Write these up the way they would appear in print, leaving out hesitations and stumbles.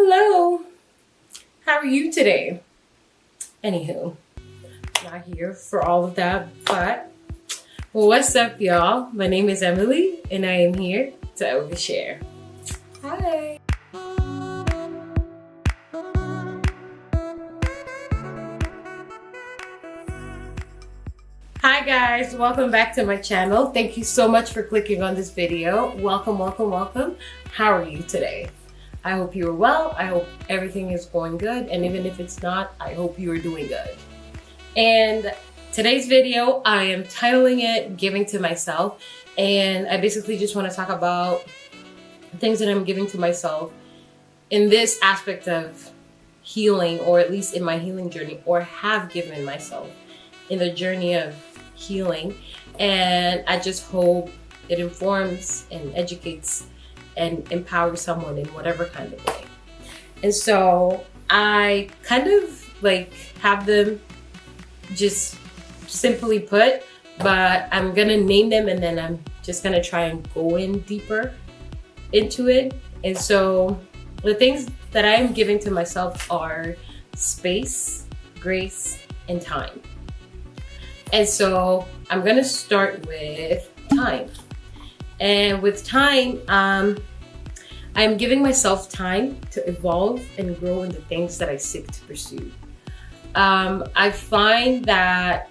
Hello, how are you today? Anywho, not here for all of that, but what's up, y'all? My name is Emily, and I am here to overshare. Hi. Hi guys, welcome back to my channel. Thank you so much for clicking on this video. Welcome, welcome, welcome. How are you today? I hope you are well. I hope everything is going good. And even if it's not, I hope you are doing good. And today's video, I am titling it Giving to Myself. And I basically just want to talk about things that I'm giving to myself in this aspect of healing, or at least in my healing journey, or have given myself in the journey of healing. And I just hope it informs and educates and empowers someone in whatever kind of way. And so I kind of like have them just simply put, but I'm gonna name them and then I'm just gonna try and go in deeper into it. And so the things that I am giving to myself are space, grace, and time. And so I'm gonna start with time. And with time, I'm giving myself time to evolve and grow in the things that I seek to pursue. I find that,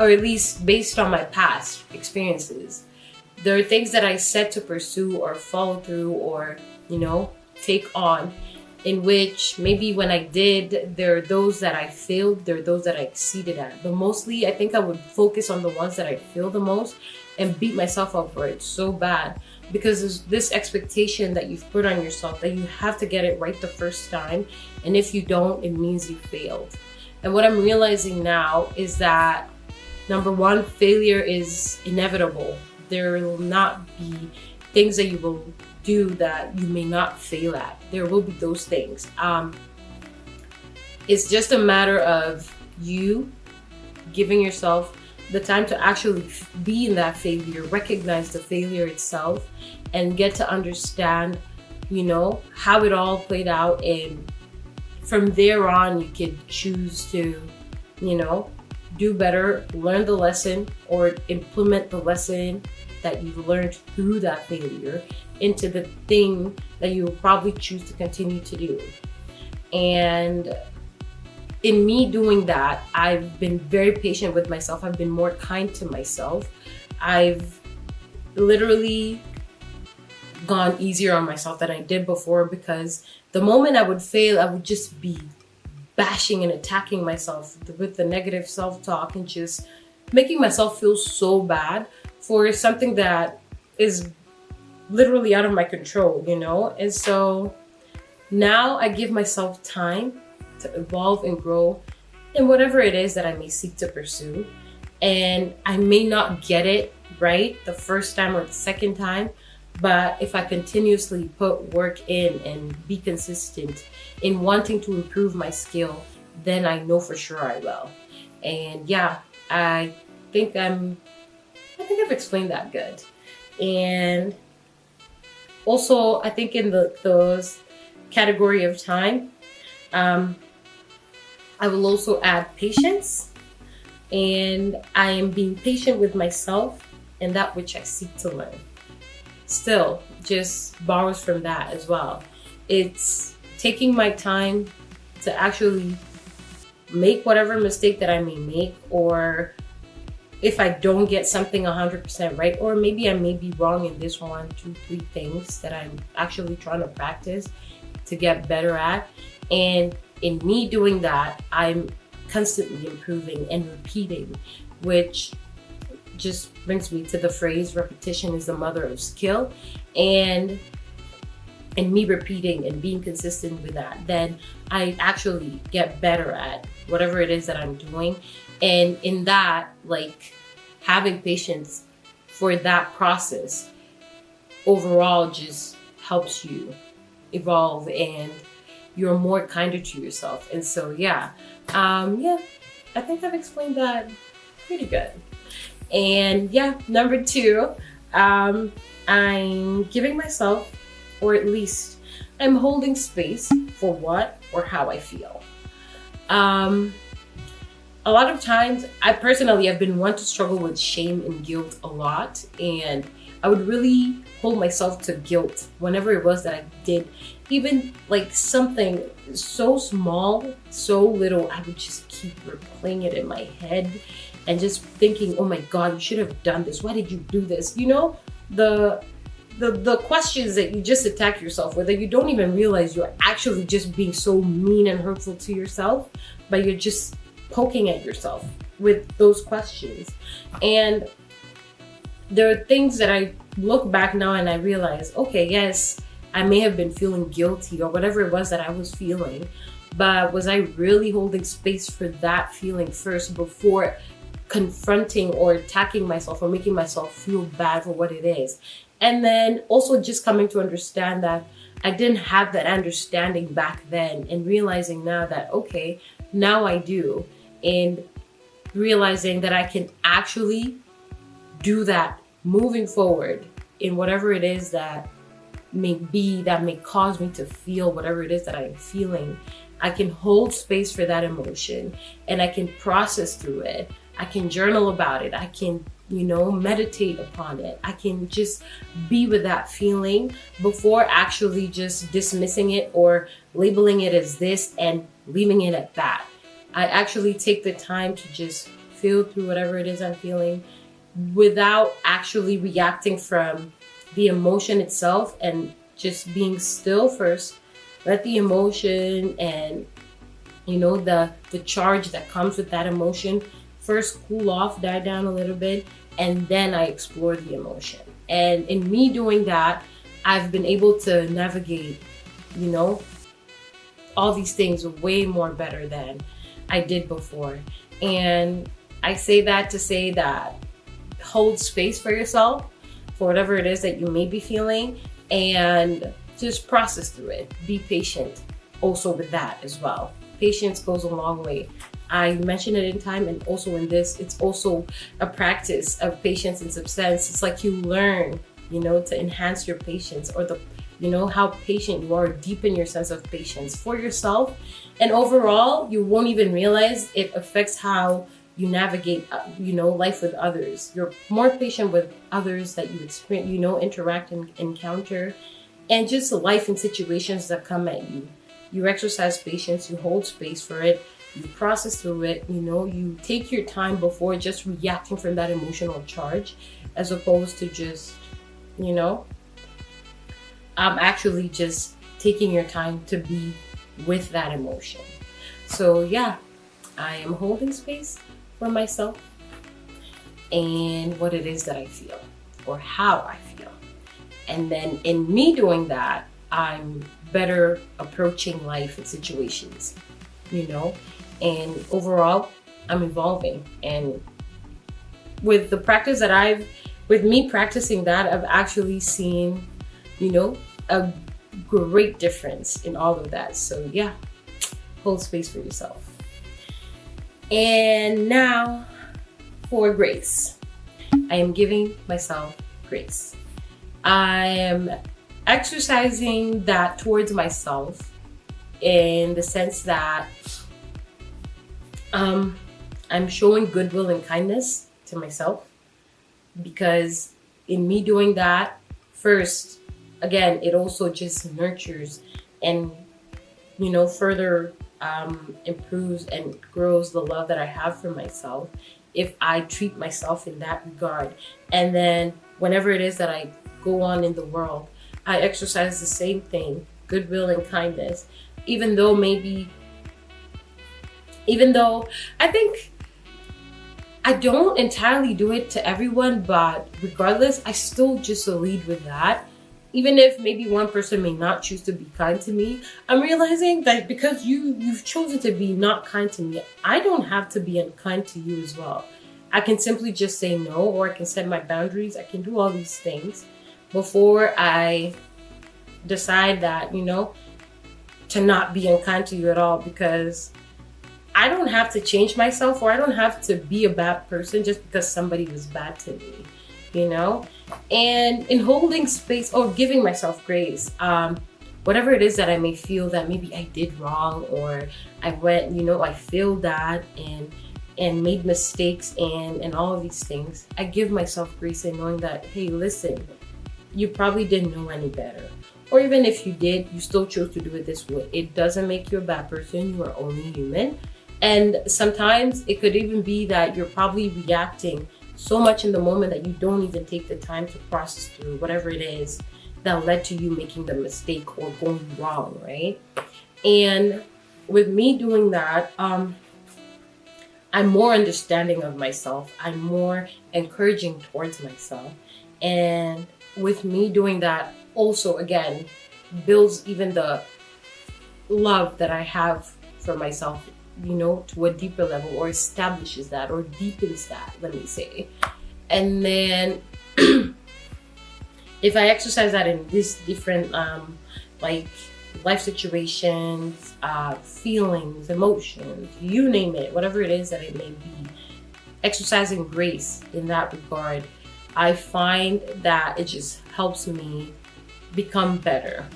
or at least based on my past experiences, there are things that I set to pursue or follow through or, take on, in which maybe when I did, there are those that I failed, there are those that I exceeded at. But mostly, I think I would focus on the ones that I failed the most and beat myself up for it so bad, because there's this expectation that you've put on yourself that you have to get it right the first time. And if you don't, it means you failed. And what I'm realizing now is that, number one, failure is inevitable. There will not be things that you will do that you may not fail at. There will be those things. It's just a matter of you giving yourself the time to actually be in that failure, recognize the failure itself, and get to understand, how it all played out. And from there on, you could choose to, do better, learn the lesson, or implement the lesson that you've learned through that failure into the thing that you will probably choose to continue to do. And in me doing that, I've been very patient with myself. I've been more kind to myself. I've literally gone easier on myself than I did before, because the moment I would fail, I would just be bashing and attacking myself with the negative self-talk and just making myself feel so bad for something that is literally out of my control, And so now I give myself time to evolve and grow in whatever it is that I may seek to pursue. And I may not get it right the first time or the second time, but if I continuously put work in and be consistent in wanting to improve my skill, then I know for sure I will. And yeah, I think I've explained that good. And also, I think in those category of time, I will also add patience, and I am being patient with myself and that which I seek to learn. Still, just borrows from that as well. It's taking my time to actually make whatever mistake that I may make, or if I don't get something 100% right, or maybe I may be wrong in this 1, 2, 3 things that I'm actually trying to practice to get better at. And in me doing that, I'm constantly improving and repeating, which just brings me to the phrase, repetition is the mother of skill. And me repeating and being consistent with that, then I actually get better at whatever it is that I'm doing. And in that, having patience for that process overall just helps you evolve, and you're more kinder to yourself. And so, I think I've explained that pretty good. And number 2, I'm giving myself, or at least I'm holding space for what or how I feel. A lot of times, I personally have been one to struggle with shame and guilt a lot, and I would really hold myself to guilt whenever it was that I did even like something so small, so little. I would just keep replaying it in my head and just thinking, oh my God, you should have done this. Why did you do this? You know, the questions that you just attack yourself with, that you don't even realize you're actually just being so mean and hurtful to yourself, but you're just poking at yourself with those questions. And there are things that I look back now and I realize, okay, yes, I may have been feeling guilty or whatever it was that I was feeling, but was I really holding space for that feeling first before confronting or attacking myself or making myself feel bad for what it is? And then also just coming to understand that I didn't have that understanding back then, and realizing now that, okay, now I do. And realizing that I can actually do that moving forward in whatever it is that may be, that may cause me to feel whatever it is that I'm feeling. I can hold space for that emotion and I can process through it. I can journal about it. I can, meditate upon it. I can just be with that feeling before actually just dismissing it or labeling it as this and leaving it at that. I actually take the time to just feel through whatever it is I'm feeling without actually reacting from the emotion itself, and just being still first. Let the emotion and, the charge that comes with that emotion first cool off, die down a little bit, and then I explore the emotion. And in me doing that, I've been able to navigate, all these things way more better than I did before. And I say that to say that hold space for yourself for whatever it is that you may be feeling, and just process through it. Be patient also with that as well. Patience goes a long way. I mentioned it in time, and also in this, it's also a practice of patience and substance. It's like you learn, to enhance your patience, or how patient you are, deepen your sense of patience for yourself. And overall, you won't even realize it affects how you navigate, life with others. You're more patient with others that you experience, interact and encounter, and just life and situations that come at you. You exercise patience, you hold space for it, you process through it, you take your time before just reacting from that emotional charge, as opposed to just, actually just taking your time to be with that emotion. So yeah, I am holding space for myself and what it is that I feel or how I feel. And then in me doing that, I'm better approaching life and situations, and overall I'm evolving. And with the practice that with me practicing that, I've actually seen, a great difference in all of that. So yeah, hold space for yourself. And now for grace. I am giving myself grace. I am exercising that towards myself in the sense that I'm showing goodwill and kindness to myself, because in me doing that, first, again, it also just nurtures and, further improves and grows the love that I have for myself if I treat myself in that regard. And then whenever it is that I go on in the world, I exercise the same thing, goodwill and kindness, even though I think I don't entirely do it to everyone, but regardless, I still just lead with that. Even if maybe one person may not choose to be kind to me, I'm realizing that because you've chosen to be not kind to me, I don't have to be unkind to you as well. I can simply just say no, or I can set my boundaries. I can do all these things before I decide that, to not be unkind to you at all, because I don't have to change myself, or I don't have to be a bad person just because somebody was bad to me, And in holding space or giving myself grace, whatever it is that I may feel that maybe I did wrong, or I went, I failed that and made mistakes and all of these things, I give myself grace in knowing that, hey, listen, you probably didn't know any better. Or even if you did, you still chose to do it this way. It doesn't make you a bad person. You are only human. And sometimes it could even be that you're probably reacting so much in the moment that you don't even take the time to process through whatever it is that led to you making the mistake or going wrong, right? And with me doing that, I'm more understanding of myself. I'm more encouraging towards myself. And with me doing that, also, again, builds even the love that I have for myself, to a deeper level, or establishes that, or deepens that, let me say. And then if I exercise that in these different, like life situations, feelings, emotions, you name it, whatever it is that it may be, exercising grace in that regard, I find that it just helps me become better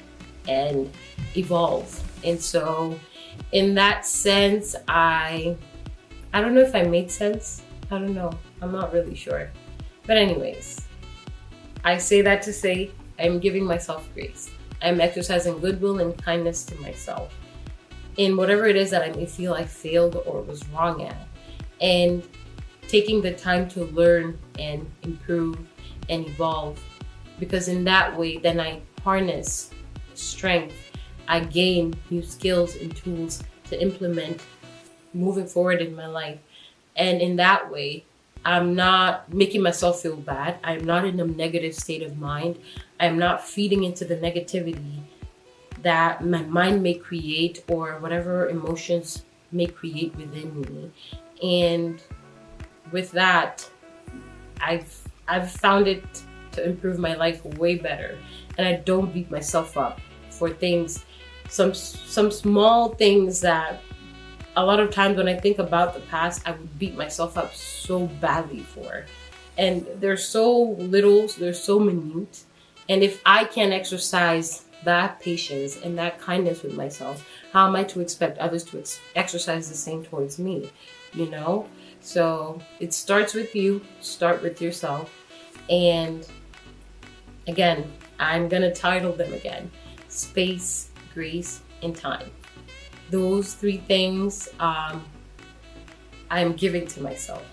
and evolve. And so in that sense, I don't know if I made sense. I don't know. I'm not really sure. But anyways, I say that to say I'm giving myself grace. I'm exercising goodwill and kindness to myself in whatever it is that I may feel I failed or was wrong at, and taking the time to learn and improve and evolve, because in that way then I harness strength, I gain new skills and tools to implement moving forward in my life. And in that way, I'm not making myself feel bad. I'm not in a negative state of mind. I'm not feeding into the negativity that my mind may create, or whatever emotions may create within me. And with that, I've found it to improve my life way better. And I don't beat myself up for things, some small things that a lot of times when I think about the past, I would beat myself up so badly for. And they're so little, they're so minute. And if I can't exercise that patience and that kindness with myself, how am I to expect others to exercise the same towards me? So it starts with you. Start with yourself. And again, I'm going to title them again: space, grace, and time. Those three things I'm giving to myself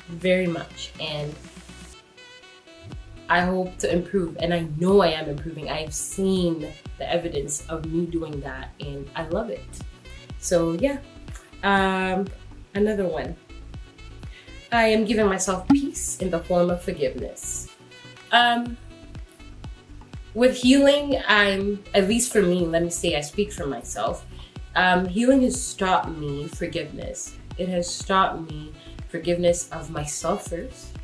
very much. And I hope to improve. And I know I am improving. I've seen the evidence of me doing that, and I love it. So yeah, another one. I am giving myself peace in the form of forgiveness. With healing, at least for me, let me say I speak for myself, healing has taught me forgiveness. It has taught me forgiveness of myself first,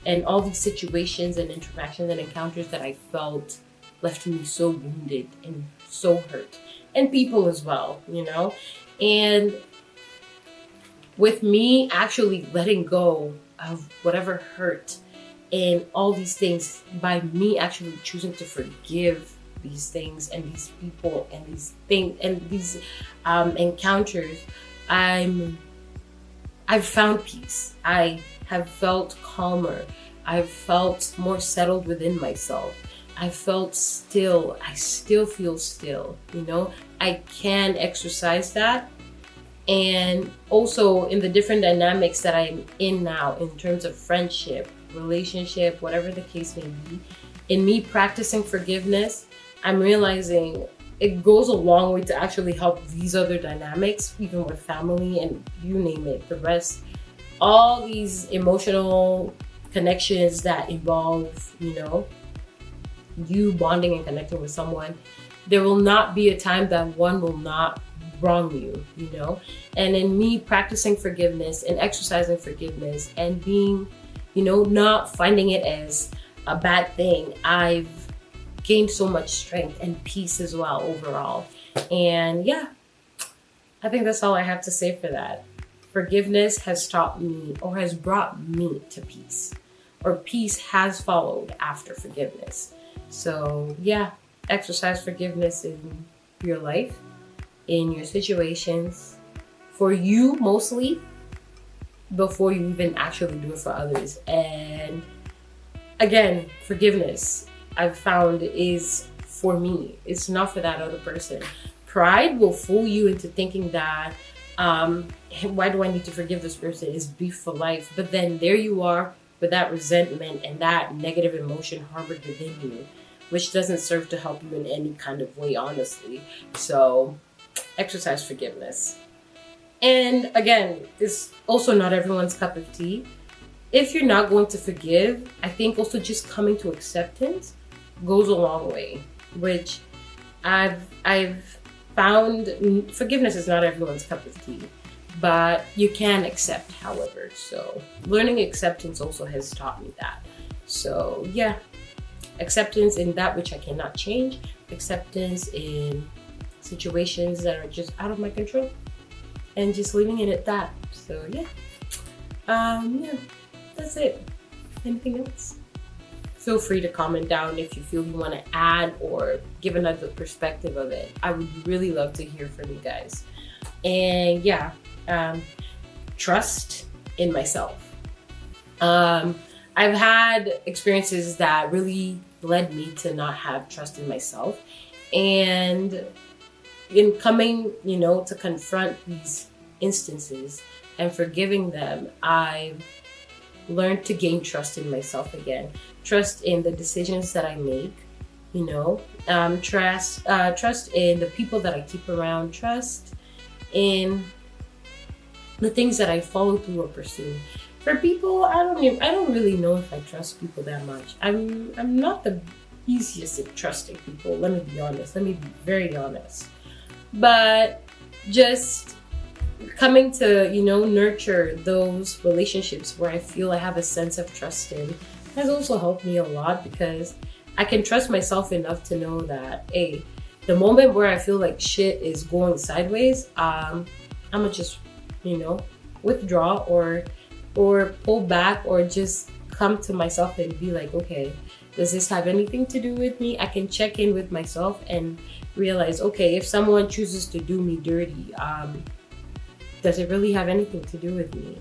and all these situations and interactions and encounters that I felt left me so wounded and so hurt, and people as well, and with me actually letting go of whatever hurt and all these things, by me actually choosing to forgive these things and these people and these things and these encounters, I've found peace. I have felt calmer. I've felt more settled within myself. I felt still. I still feel still, I can exercise that. And also in the different dynamics that I'm in now, in terms of friendship, relationship, whatever the case may be, in me practicing forgiveness, I'm realizing it goes a long way to actually help these other dynamics, even with family and you name it, the rest, all these emotional connections that involve, you bonding and connecting with someone. There will not be a time that one will not wrong you, and in me practicing forgiveness and exercising forgiveness and being, not finding it as a bad thing, I've gained so much strength and peace as well overall. And yeah, I think that's all I have to say for that. Forgiveness has taught me, or has brought me to peace, or peace has followed after forgiveness. So yeah, exercise forgiveness in your life, in your situations, for you mostly, before you even actually do it for others. And again, forgiveness, I've found, is for me. It's not for that other person. Pride will fool you into thinking that, why do I need to forgive this person? It's beef for life. But then there you are with that resentment and that negative emotion harbored within you, which doesn't serve to help you in any kind of way, honestly. So exercise forgiveness. And again, it's also not everyone's cup of tea. If you're not going to forgive, I think also just coming to acceptance goes a long way, which I've found forgiveness is not everyone's cup of tea, but you can accept, however. So learning acceptance also has taught me that. So yeah, acceptance in that which I cannot change, acceptance in situations that are just out of my control, and just leaving it at that. So yeah, that's it. Anything else? Feel free to comment down if you feel you want to add or give another perspective of it. I would really love to hear from you guys. And yeah, trust in myself. I've had experiences that really led me to not have trust in myself. And in coming, to confront these instances and forgiving them, I've learned to gain trust in myself again. Trust in the decisions that I make, trust in the people that I keep around, trust in the things that I follow through or pursue. For people, I don't really know if I trust people that much. I'm not the easiest at trusting people. Let me be honest. Let me be very honest. But just coming to, nurture those relationships where I feel I have a sense of trust in has also helped me a lot, because I can trust myself enough to know that, hey, the moment where I feel like shit is going sideways, I'm gonna just, withdraw or pull back, or just come to myself and be like, okay, does this have anything to do with me? I can check in with myself and realize, okay, if someone chooses to do me dirty, does it really have anything to do with me?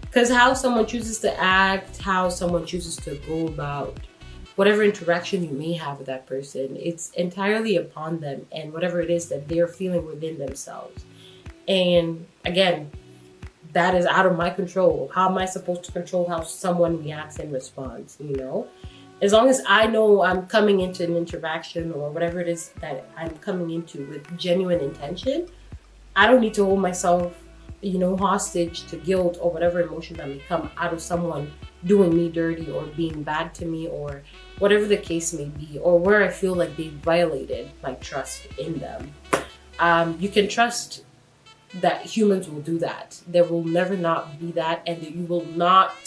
Because how someone chooses to act, how someone chooses to go about whatever interaction you may have with that person, it's entirely upon them and whatever it is that they're feeling within themselves. And again, that is out of my control. How am I supposed to control how someone reacts and responds, As long as I know I'm coming into an interaction or whatever it is that I'm coming into with genuine intention, I don't need to hold myself, hostage to guilt or whatever emotion that may come out of someone doing me dirty or being bad to me or whatever the case may be, or where I feel like they violated my trust in them. You can trust that humans will do that. There will never not be that, and that you will not,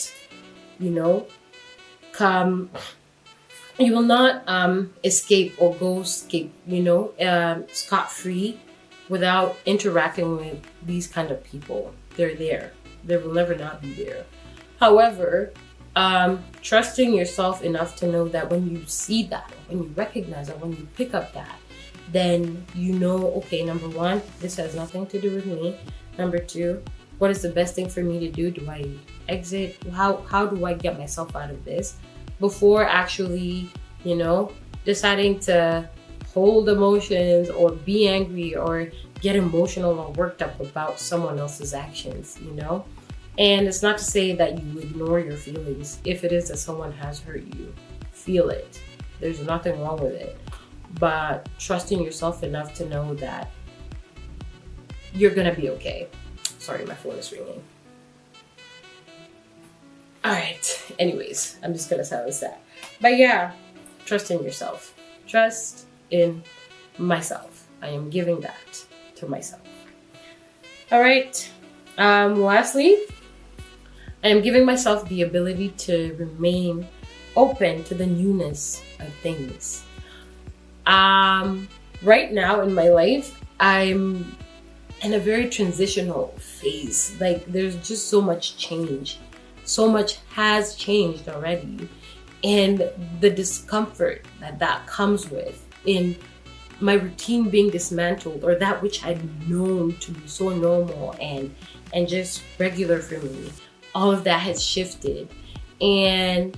escape or go escape, scot-free without interacting with these kind of people. They're there. They will never not be there. However, trusting yourself enough to know that when you see that, when you recognize that, when you pick up that, then okay, number one, this has nothing to do with me. Number two, what is the best thing for me to do? Do I exit? How do I get myself out of this? Before actually, deciding to hold emotions or be angry or get emotional or worked up about someone else's actions, And it's not to say that you ignore your feelings. If it is that someone has hurt you, feel it. There's nothing wrong with it. But trusting yourself enough to know that you're gonna be okay. Sorry, my phone is ringing. All right. Anyways, I'm just gonna silence that. But yeah, trust in yourself. Trust in myself. I am giving that to myself. All right. Lastly, I am giving myself the ability to remain open to the newness of things. Right now in my life, I'm in a very transitional phase. Like, there's just so much change. So much has changed already. and the discomfort that that comes with in my routine being dismantled, or that which I'd known to be so normal and just regular for me, all of that has shifted. And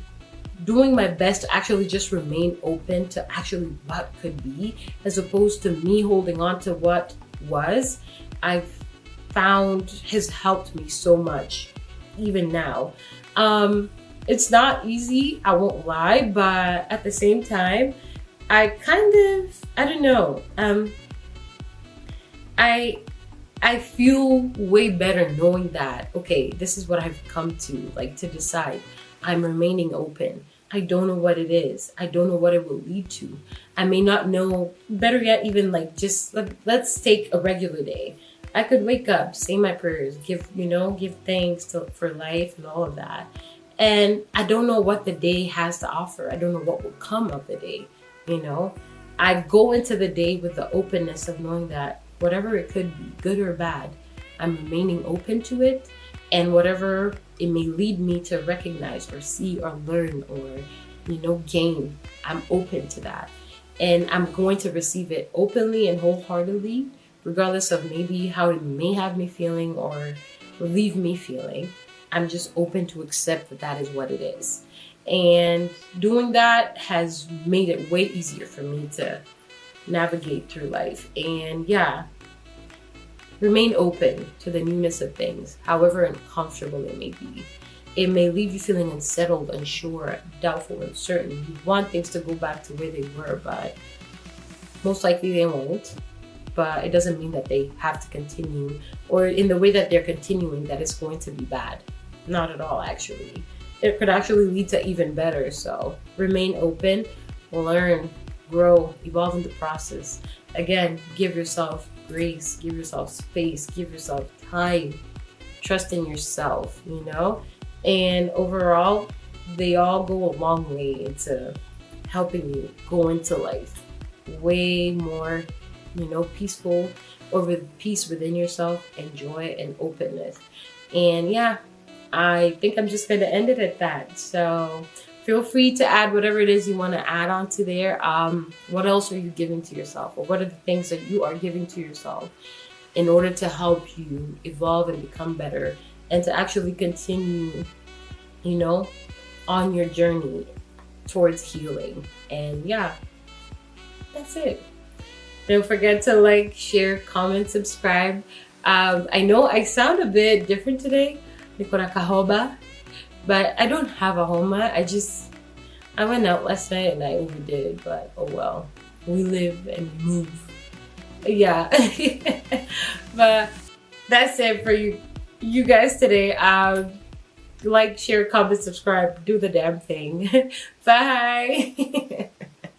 doing my best to actually just remain open to actually what could be, as opposed to me holding on to what was, I've found has helped me so much even now. It's not easy, I won't lie, but at the same time, I don't know. I feel way better knowing that, okay, this is what I've come to, like, to decide. I'm remaining open. I don't know what it is. I don't know what it will lead to. I may not know, better yet, even like just let's take a regular day. I could wake up, say my prayers, give thanks for life and all of that. And I don't know what the day has to offer. I don't know what will come of the day, I go into the day with the openness of knowing that whatever it could be, good or bad, I'm remaining open to it. And whatever it may lead me to recognize or see or learn or, gain, I'm open to that. And I'm going to receive it openly and wholeheartedly, regardless of maybe how it may have me feeling or leave me feeling. I'm just open to accept that that is what it is. And doing that has made it way easier for me to navigate through life. And yeah, remain open to the newness of things, however uncomfortable it may be. It may leave you feeling unsettled, unsure, doubtful, uncertain. You want things to go back to where they were, but most likely they won't. But it doesn't mean that they have to continue, or in the way that they're continuing, that it's going to be bad. Not at all, actually. It could actually lead to even better. So remain open, learn, grow, evolve in the process. Again, give yourself grace, give yourself space, give yourself time, trust in yourself, And overall, they all go a long way into helping you go into life way more, peaceful, or with peace within yourself and joy and openness. And yeah, I think I'm just going to end it at that. So feel free to add whatever it is you want to add onto there. What else are you giving to yourself? Or what are the things that you are giving to yourself in order to help you evolve and become better and to actually continue, on your journey towards healing? And yeah, that's it. Don't forget to like, share, comment, subscribe. I know I sound a bit different today. But I don't have a homa. I went out last night and I overdid, but oh well. We live and we move. Yeah. But that's it for you guys today. Like, share, comment, subscribe, do the damn thing. Bye.